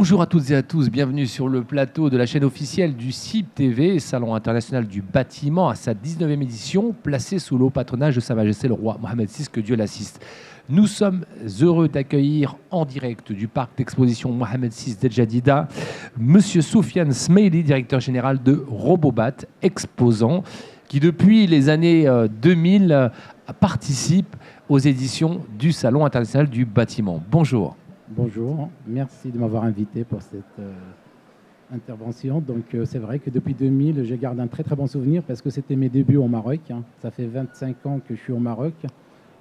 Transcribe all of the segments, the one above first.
Bonjour à toutes et à tous, bienvenue sur le plateau de la chaîne officielle du CIB TV, Salon international du bâtiment à sa 19e édition, placée sous le haut patronage de Sa Majesté le roi Mohamed VI, que Dieu l'assiste. Nous sommes heureux d'accueillir en direct du parc d'exposition Mohamed VI d'El Monsieur Soufiane Smaili, directeur général de Robobat, exposant, qui depuis les années 2000 participe aux éditions du Salon international du bâtiment. Bonjour. Bonjour, merci de m'avoir invité pour cette intervention. Donc c'est vrai que depuis 2000, je garde un très très bon souvenir parce que c'était mes débuts au Maroc. Ça fait 25 ans que je suis au Maroc.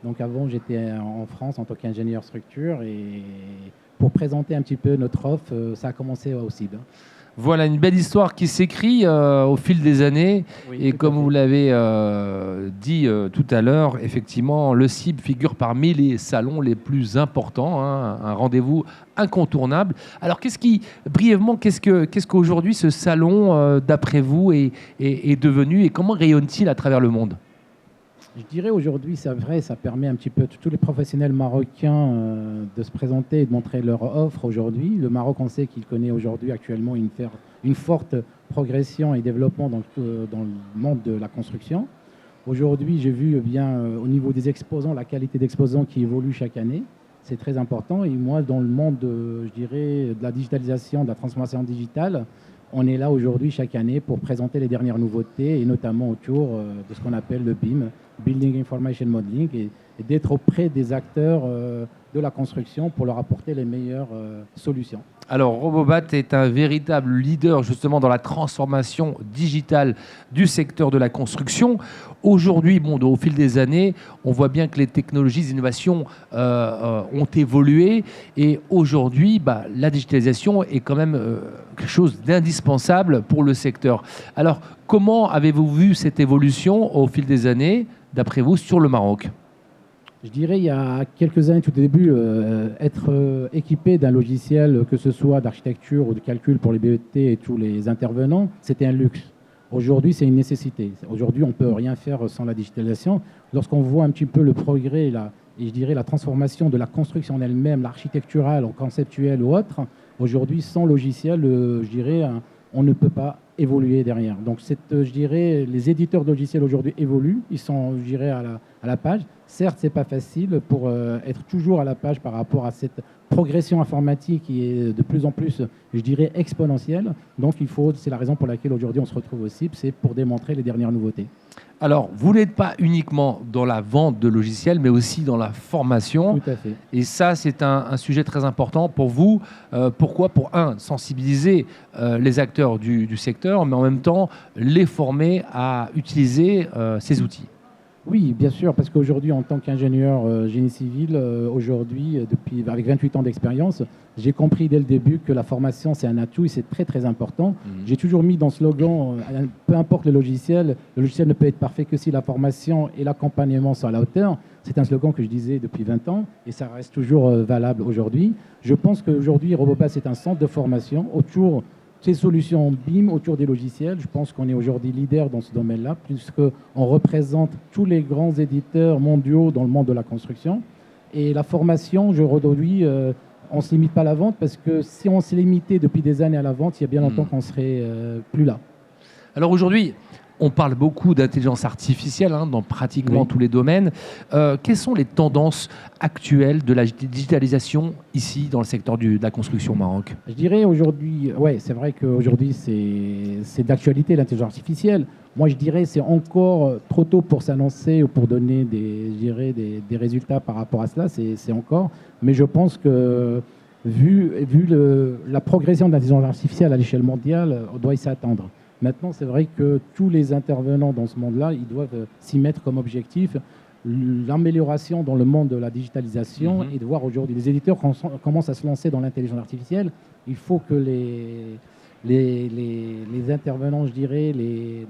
Donc avant, j'étais en France en tant qu'ingénieur structure et pour présenter un petit peu notre offre, ça a commencé au CIB. Voilà une belle histoire qui s'écrit au fil des années. Oui, et comme vous l'avez dit tout à l'heure, effectivement, le CIB figure parmi les salons les plus importants, un rendez-vous incontournable. Alors, brièvement, qu'est-ce qu'aujourd'hui ce salon, d'après vous, est devenu et comment rayonne-t-il à travers le monde ? Je dirais aujourd'hui, c'est vrai, ça permet un petit peu à tous les professionnels marocains de se présenter et de montrer leur offre aujourd'hui. Le Maroc, on sait qu'il connaît aujourd'hui actuellement une forte progression et développement dans le monde de la construction. Aujourd'hui, j'ai vu bien au niveau des exposants, la qualité d'exposants qui évolue chaque année. C'est très important. Et moi, dans le monde, je dirais, de la digitalisation, de la transformation digitale, on est là aujourd'hui chaque année pour présenter les dernières nouveautés et notamment autour de ce qu'on appelle le BIM, Building Information Modeling, et d'être auprès des acteurs de la construction pour leur apporter les meilleures solutions. Alors, Robobat est un véritable leader justement dans la transformation digitale du secteur de la construction. Aujourd'hui, au fil des années, on voit bien que les technologies, les innovations ont évolué. Et aujourd'hui, la digitalisation est quand même quelque chose d'indispensable pour le secteur. Alors, comment avez-vous vu cette évolution au fil des années, d'après vous, sur le Maroc ? Je dirais, il y a quelques années, tout au début, être équipé d'un logiciel, que ce soit d'architecture ou de calcul pour les BET et tous les intervenants, c'était un luxe. Aujourd'hui, c'est une nécessité. Aujourd'hui, on ne peut rien faire sans la digitalisation. Lorsqu'on voit un petit peu le progrès et je dirais la transformation de la construction en elle-même, l'architecturale, en conceptuel ou autre, aujourd'hui, sans logiciel, je dirais, on ne peut pas évoluer derrière. Donc, je dirais, les éditeurs de logiciels aujourd'hui évoluent. Ils sont, je dirais, à la page. Certes, ce n'est pas facile pour être toujours à la page par rapport à cette progression informatique qui est de plus en plus, je dirais, exponentielle. Donc, c'est la raison pour laquelle aujourd'hui on se retrouve au CIB, c'est pour démontrer les dernières nouveautés. Alors, vous n'êtes pas uniquement dans la vente de logiciels, mais aussi dans la formation. Tout à fait. Et ça, c'est un sujet très important pour vous. Pourquoi ? Pour, sensibiliser les acteurs du secteur, mais en même temps, les former à utiliser ces outils. Oui, bien sûr, parce qu'aujourd'hui, en tant qu'ingénieur génie civil, avec 28 ans d'expérience, j'ai compris dès le début que la formation, c'est un atout et c'est très, très important. J'ai toujours mis dans ce slogan, peu importe le logiciel ne peut être parfait que si la formation et l'accompagnement sont à la hauteur. C'est un slogan que je disais depuis 20 ans et ça reste toujours valable aujourd'hui. Je pense qu'aujourd'hui, Robobat, c'est un centre de formation autour ces solutions BIM autour des logiciels. Je pense qu'on est aujourd'hui leader dans ce domaine-là, puisqu'on représente tous les grands éditeurs mondiaux dans le monde de la construction. Et la formation, aujourd'hui, on ne se limite pas à la vente, parce que si on s'est limité depuis des années à la vente, il y a bien longtemps qu'on ne serait plus là. Alors aujourd'hui, on parle beaucoup d'intelligence artificielle dans pratiquement tous les domaines. Quelles sont les tendances actuelles de la digitalisation ici dans le secteur de la construction au Maroc ? Je dirais aujourd'hui, c'est vrai qu'aujourd'hui c'est d'actualité l'intelligence artificielle. Moi je dirais c'est encore trop tôt pour s'annoncer ou pour donner des résultats par rapport à cela, c'est encore. Mais je pense que vu la progression de l'intelligence artificielle à l'échelle mondiale, on doit y s'attendre. Maintenant, c'est vrai que tous les intervenants dans ce monde-là, ils doivent s'y mettre comme objectif l'amélioration dans le monde de la digitalisation et de voir aujourd'hui les éditeurs commencent à se lancer dans l'intelligence artificielle. Il faut que les intervenants, je dirais, les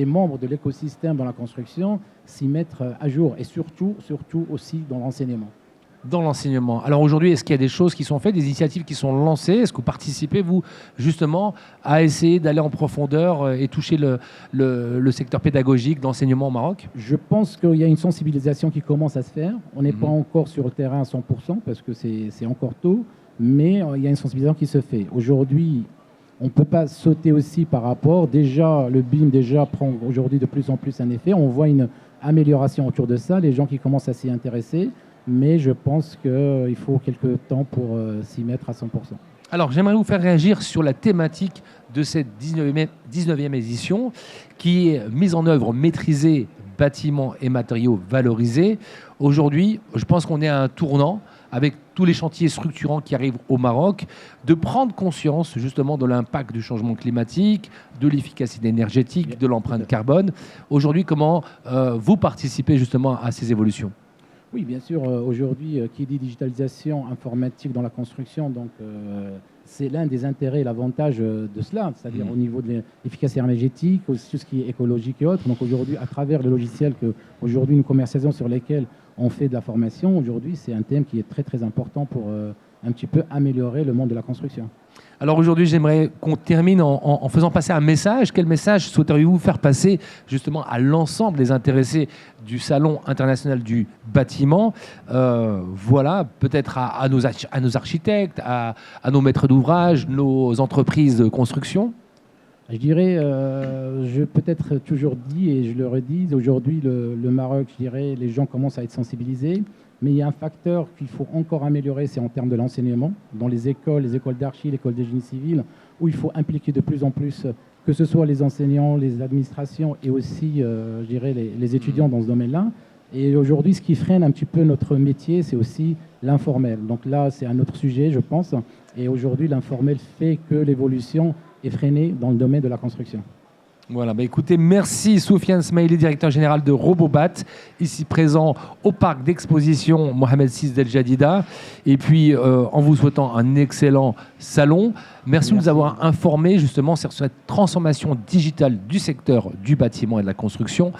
membres de l'écosystème dans la construction s'y mettent à jour et surtout aussi dans l'enseignement. dans l'enseignement. Alors aujourd'hui, est-ce qu'il y a des choses qui sont faites, des initiatives qui sont lancées? Est-ce que vous participez, vous, justement, à essayer d'aller en profondeur et toucher le secteur pédagogique d'enseignement au Maroc? Je pense qu'il y a une sensibilisation qui commence à se faire. On n'est pas encore sur le terrain à 100% parce que c'est encore tôt, mais il y a une sensibilisation qui se fait. Aujourd'hui, on ne peut pas sauter aussi par rapport. Déjà, le BIM prend aujourd'hui de plus en plus un effet. On voit une amélioration autour de ça, les gens qui commencent à s'y intéresser, mais je pense qu'il faut quelques temps pour s'y mettre à 100%. Alors, j'aimerais vous faire réagir sur la thématique de cette 19e édition, qui est mise en œuvre, maîtrisée, bâtiments et matériaux valorisés. Aujourd'hui, je pense qu'on est à un tournant, avec tous les chantiers structurants qui arrivent au Maroc, de prendre conscience justement de l'impact du changement climatique, de l'efficacité énergétique, de l'empreinte carbone. Aujourd'hui, comment vous participez justement à ces évolutions? Oui, bien sûr. Aujourd'hui, qui dit digitalisation informatique dans la construction, donc c'est l'un des intérêts et l'avantage de cela, c'est-à-dire au niveau de l'efficacité énergétique, aussi tout ce qui est écologique et autres. Donc aujourd'hui, à travers le logiciel que aujourd'hui nous commercialisons, sur lesquels on fait de la formation, aujourd'hui, c'est un thème qui est très très important pour un petit peu améliorer le monde de la construction. Alors aujourd'hui, j'aimerais qu'on termine en faisant passer un message. Quel message souhaiteriez-vous faire passer justement à l'ensemble des intéressés du Salon international du bâtiment? Voilà, peut-être à nos architectes, à nos maîtres d'ouvrage, nos entreprises de construction. Je dirais, je peut-être toujours dit et je le redis, aujourd'hui le Maroc, je dirais, les gens commencent à être sensibilisés, mais il y a un facteur qu'il faut encore améliorer, c'est en termes de l'enseignement, dans les écoles d'archi, l'école de génie civil, où il faut impliquer de plus en plus, que ce soit les enseignants, les administrations et aussi, je dirais, les étudiants dans ce domaine-là. Et aujourd'hui, ce qui freine un petit peu notre métier, c'est aussi l'informel. Donc là, c'est un autre sujet, je pense. Et aujourd'hui, l'informel fait que l'évolution est freinée dans le domaine de la construction. Voilà, écoutez, merci Soufiane Smaili, directeur général de Robobat, ici présent au parc d'exposition Mohamed VI d'El Jadida. Et puis, en vous souhaitant un excellent salon, merci de nous avoir informés justement sur cette transformation digitale du secteur du bâtiment et de la construction.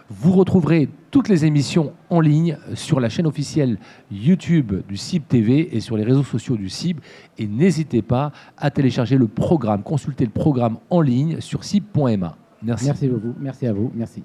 Vous retrouverez toutes les émissions en ligne sur la chaîne officielle YouTube du CIB TV et sur les réseaux sociaux du CIB. Et n'hésitez pas à télécharger le programme, consulter le programme en ligne sur cib.ma. Merci. Merci à vous. Merci.